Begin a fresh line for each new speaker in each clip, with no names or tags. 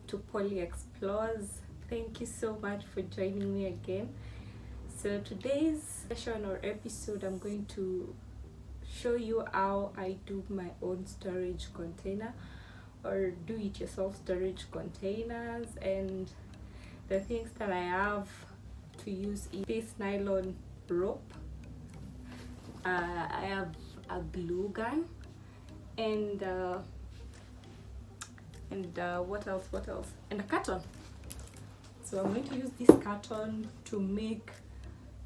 to Polly Explores. Thank you so much for joining me again. So today's session or episode, I'm going to show you how I do my own storage container or do-it-yourself storage containers, and the things that I have to use is this nylon rope. I have a glue gun and what else and a carton. So I'm going to use this carton to make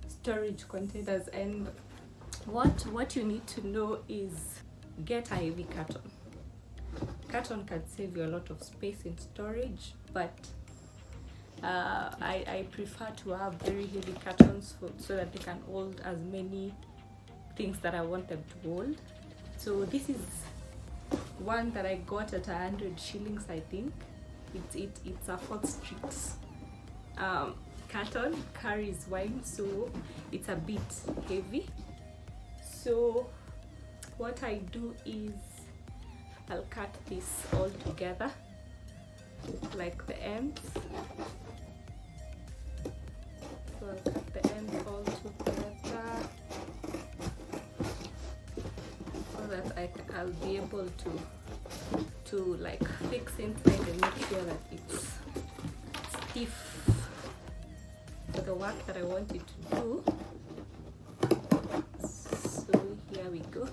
storage containers, and what you need to know is get a heavy carton. Carton can save you a lot of space in storage, but I prefer to have very heavy cartons so that they can hold as many things that I want them to hold. So this is one that I got at 100 shillings, I think. It's a 4th Street carton, carries wine, so it's a bit heavy. So what I do is I'll cut this all together, like the ends. So I'll cut the ends all together so that I'll be able to like fix inside and make sure that it's stiff for the work that I want it to do. So here we go.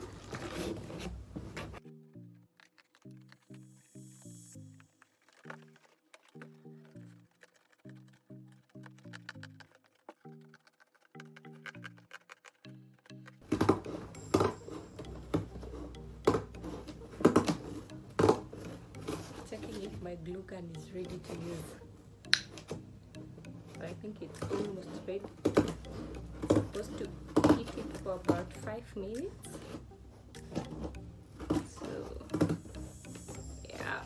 Checking if my glue gun is ready to use. So I think it's almost ready. It's supposed to heat it for about 5 minutes. So yeah.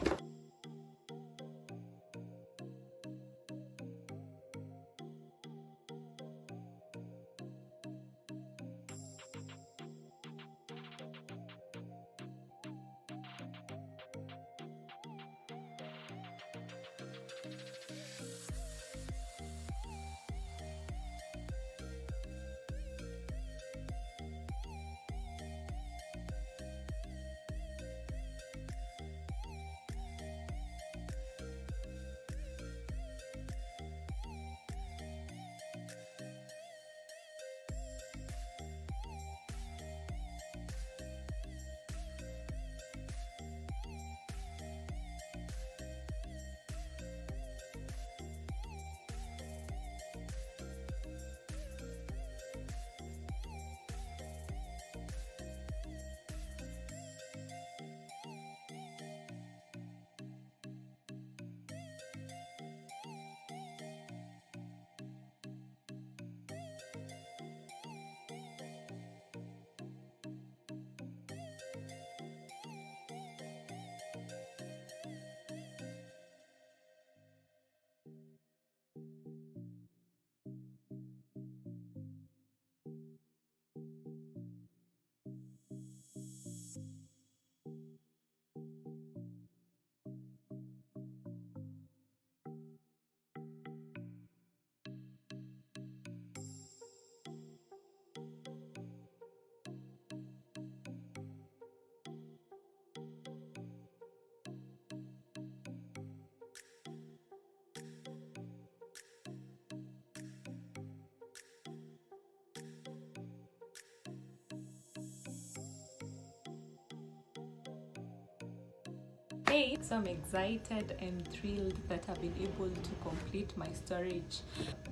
Hey, so I'm excited and thrilled that I've been able to complete my storage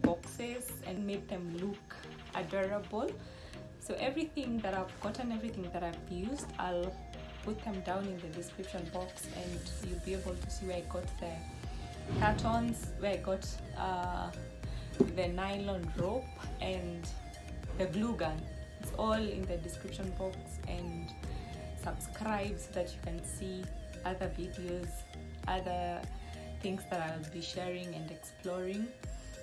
boxes and make them look adorable. So everything that I've gotten, everything that I've used, I'll put them down in the description box, and you'll be able to see where I got the cartons, where I got the nylon rope and the glue gun. It's all in the description box, and subscribe so that you can see other videos, other things that I'll be sharing and exploring.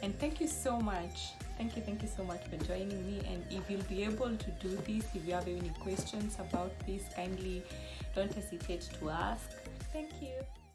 And thank you so much. Thank you so much for joining me. And if you'll be able to do this, if you have any questions about this, kindly don't hesitate to ask. Thank you.